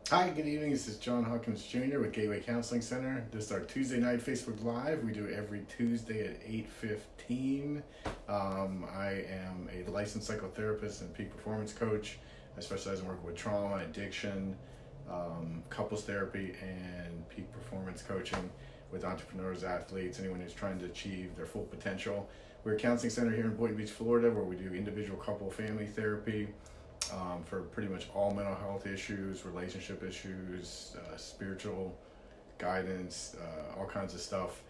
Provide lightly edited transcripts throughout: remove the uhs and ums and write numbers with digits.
Hi, good evening. This is John Hawkins Jr. with Gateway Counseling Center. This is our Tuesday night Facebook Live. We do it every Tuesday at 8:15. I am a licensed psychotherapist and peak performance coach. I specialize in working with trauma, addiction, couples therapy, and peak performance coaching with entrepreneurs, athletes, anyone who's trying to achieve their full potential. We're a counseling center here in Boynton Beach, Florida, where we do individual, couple, family therapy for pretty much all mental health issues, relationship issues, spiritual guidance, all kinds of stuff.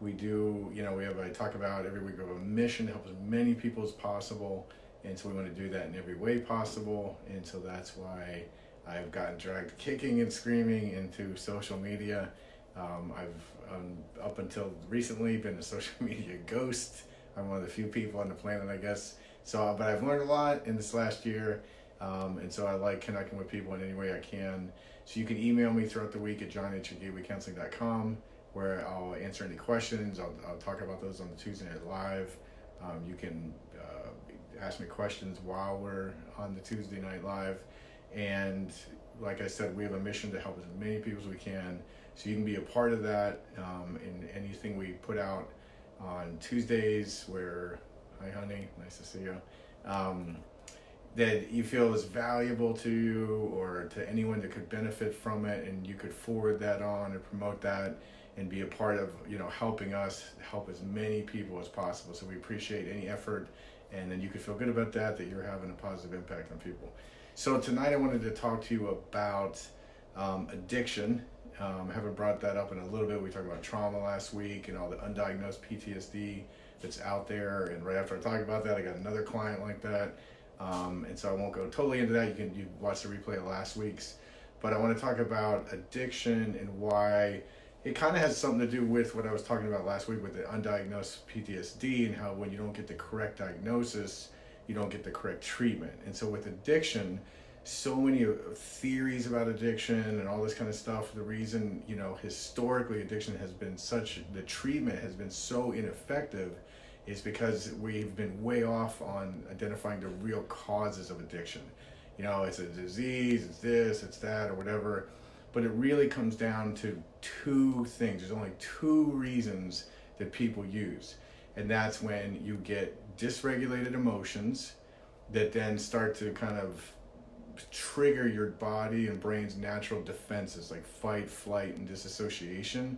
We do, I talk about every week we have a mission to help as many people as possible. And so we want to do that in every way possible. And so that's why I've gotten dragged kicking and screaming into social media. I've, up until recently, been a social media ghost. I'm one of the few people on the planet, I guess. So, but I've learned a lot in this last year. And so I like connecting with people in any way I can. So you can email me throughout the week at john@gatewaycounseling.com, where I'll answer any questions. I'll talk about those on the Tuesday Night Live. You can ask me questions while we're on the Tuesday Night Live. And like I said, we have a mission to help as many people as we can. So you can be a part of that in anything we put out on Tuesdays where, hi honey, nice to see you. That you feel is valuable to you or to anyone that could benefit from it, and you could forward that on and promote that and be a part of helping us help as many people as possible. So we appreciate any effort, and then you could feel good about that you're having a positive impact on people. So tonight I wanted to talk to you about addiction. I haven't brought that up in a little bit. We talked about trauma last week and all the undiagnosed PTSD that's out there, and right after I talk about that I got another client like that. And so I won't go totally into that. You watch the replay of last week's, but I want to talk about addiction and why it kind of has something to do with what I was talking about last week with the undiagnosed PTSD, and how when you don't get the correct diagnosis, you don't get the correct treatment. And so with addiction, so many theories about addiction and all this kind of stuff. The reason, historically addiction has been the treatment has been so ineffective is because we've been way off on identifying the real causes of addiction. It's a disease, it's this, it's that, or whatever. But it really comes down to two things. There's only two reasons that people use. And that's when you get dysregulated emotions that then start to kind of trigger your body and brain's natural defenses like fight, flight, and disassociation,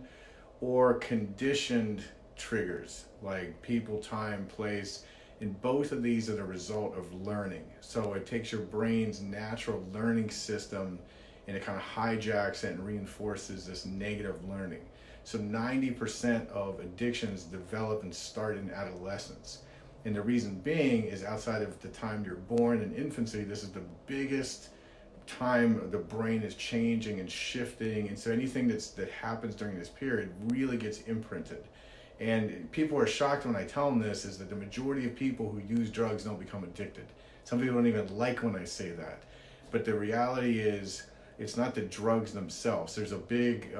or conditioned triggers like people, time, place. And both of these are the result of learning. So it takes your brain's natural learning system and it kind of hijacks it and reinforces this negative learning. So 90% of addictions develop and start in adolescence. And the reason being is outside of the time you're born in infancy, this is the biggest time the brain is changing and shifting. And so anything that happens during this period really gets imprinted. And people are shocked when I tell them this, is that the majority of people who use drugs don't become addicted. Some people don't even like when I say that. But the reality is, it's not the drugs themselves. There's a big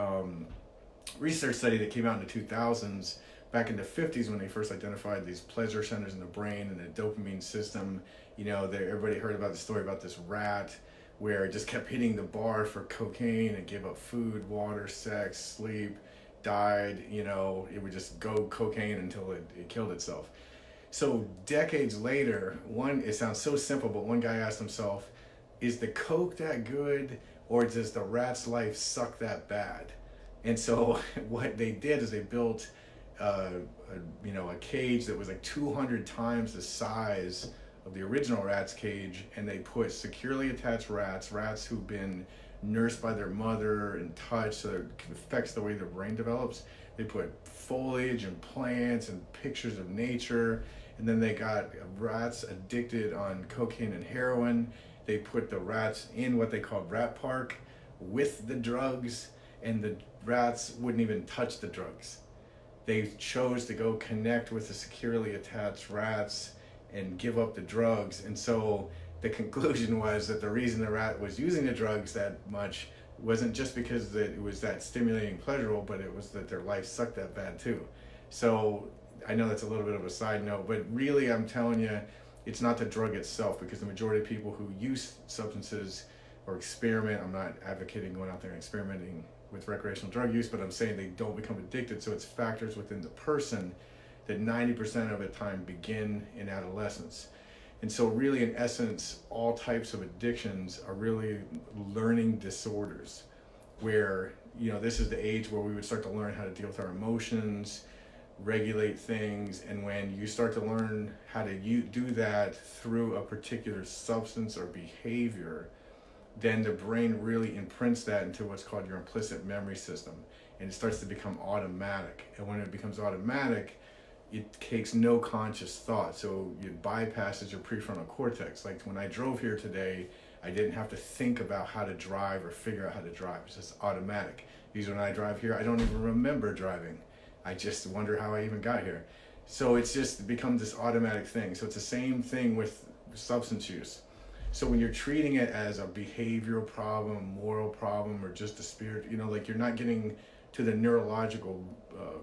research study that came out in the 2000s, back in the 50s, when they first identified these pleasure centers in the brain and the dopamine system. Everybody heard about the story about this rat where it just kept hitting the bar for cocaine and gave up food, water, sex, sleep, died. It would just go cocaine until it killed itself. So decades later, it sounds so simple, but one guy asked himself, is the coke that good, or does the rat's life suck that bad? And so what they did is they built a cage that was like 200 times the size of the original rat's cage, and they put securely attached rats who've been nursed by their mother and touched, so it affects the way their brain develops. They put foliage and plants and pictures of nature, and then they got rats addicted on cocaine and heroin. They put the rats in what they called rat park with the drugs, and the rats wouldn't even touch the drugs. They chose to go connect with the securely attached rats and give up the drugs. And so the conclusion was that the reason the rat was using the drugs that much wasn't just because it was that stimulating, pleasurable, but it was that their life sucked that bad too. So I know that's a little bit of a side note, but really I'm telling you, it's not the drug itself, because the majority of people who use substances or experiment. I'm not advocating going out there and experimenting with recreational drug use, but I'm saying they don't become addicted. So it's factors within the person that 90% of the time begin in adolescence. And so really, in essence, all types of addictions are really learning disorders, where, this is the age where we would start to learn how to deal with our emotions, regulate things. And when you start to learn how to do that through a particular substance or behavior, then the brain really imprints that into what's called your implicit memory system, and it starts to become automatic. And when it becomes automatic, it takes no conscious thought, so it bypasses your prefrontal cortex. Like when I drove here today, I didn't have to think about how to drive or figure out how to drive. It's just automatic. Usually when I drive here, I don't even remember driving. I just wonder how I even got here. So it's just become this automatic thing. So it's the same thing with substance use. So when you're treating it as a behavioral problem, moral problem, or just a spirit, like you're not getting to the neurological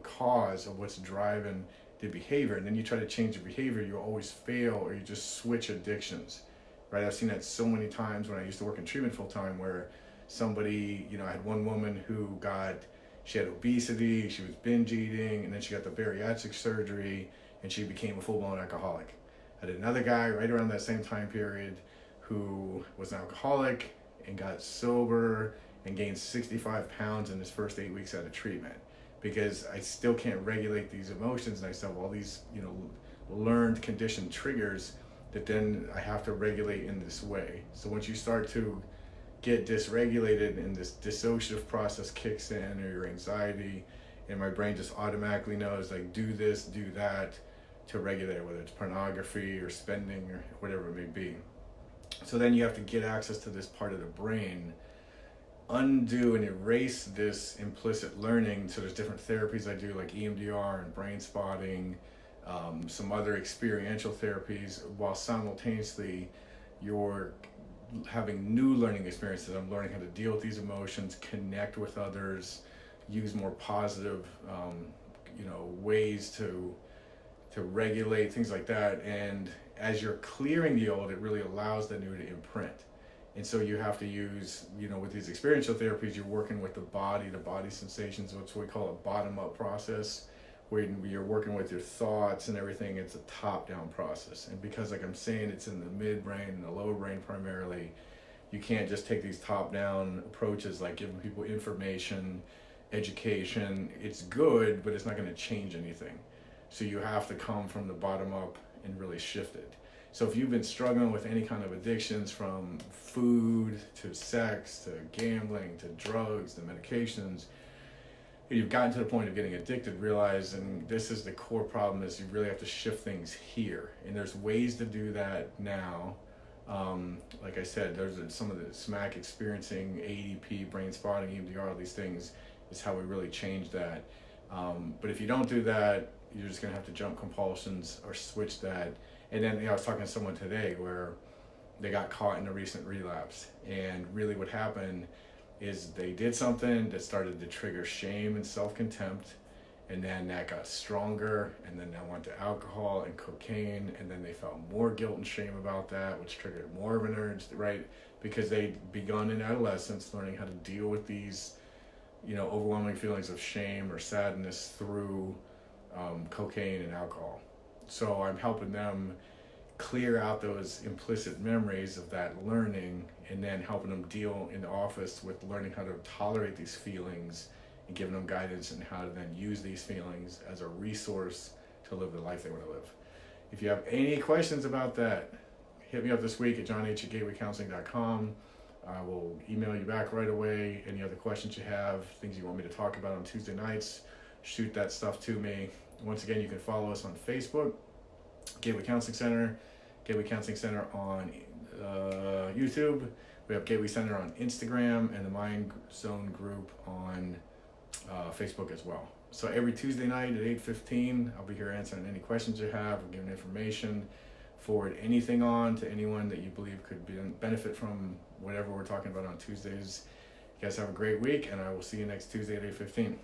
cause of what's driving the behavior, and then you try to change your behavior, you always fail, or you just switch addictions, right? I've seen that so many times when I used to work in treatment full time, where somebody, I had one woman who she had obesity, she was binge eating, and then she got the bariatric surgery, and she became a full-blown alcoholic. I had another guy right around that same time period who was an alcoholic and got sober and gained 65 pounds in his first 8 weeks out of treatment, because I still can't regulate these emotions, and I still have all these, learned conditioned triggers that then I have to regulate in this way. So once you start to get dysregulated and this dissociative process kicks in, or your anxiety, and my brain just automatically knows, like, do this, do that to regulate, whether it's pornography or spending or whatever it may be. So then you have to get access to this part of the brain, undo and erase this implicit learning. So there's different therapies I do, like EMDR and brain spotting, some other experiential therapies, while simultaneously you're having new learning experiences. I'm learning how to deal with these emotions, connect with others, use more positive ways to regulate things like that. And as you're clearing the old, it really allows the new to imprint. And so you have to use, with these experiential therapies, you're working with the body sensations, which we call a bottom-up process, where you're working with your thoughts and everything. It's a top-down process. And because, like I'm saying, it's in the midbrain and the lower brain primarily, you can't just take these top-down approaches like giving people information, education. It's good, but it's not going to change anything. So you have to come from the bottom up and really shift it. So if you've been struggling with any kind of addictions, from food to sex to gambling to drugs to medications, you've gotten to the point of getting addicted, realizing this is the core problem, is you really have to shift things here. And there's ways to do that now. Like I said, there's some of the SMAC experiencing, ADP, brain spotting, EMDR, all these things is how we really change that. But if you don't do that, you're just gonna have to jump compulsions or switch that. And then, I was talking to someone today where they got caught in a recent relapse, and really what happened is they did something that started to trigger shame and self-contempt, and then that got stronger, and then that went to alcohol and cocaine, and then they felt more guilt and shame about that, which triggered more of an urge, right? Because they'd begun in adolescence learning how to deal with these, overwhelming feelings of shame or sadness through cocaine and alcohol. So I'm helping them clear out those implicit memories of that learning, and then helping them deal in the office with learning how to tolerate these feelings, and giving them guidance on how to then use these feelings as a resource to live the life they want to live. If you have any questions about that, hit me up this week at jonh@gatewaycounseling.com. I will email you back right away. Any other questions you have, things you want me to talk about on Tuesday nights, shoot that stuff to me. Once again, you can follow us on Facebook, Gateway Counseling Center, Gateway Counseling Center on YouTube. We have Gateway Center on Instagram, and the Mind Zone group on Facebook as well. So every Tuesday night at 8:15, I'll be here answering any questions you have, or giving information, forward anything on to anyone that you believe could benefit from whatever we're talking about on Tuesdays. You guys have a great week, and I will see you next Tuesday at 8:15.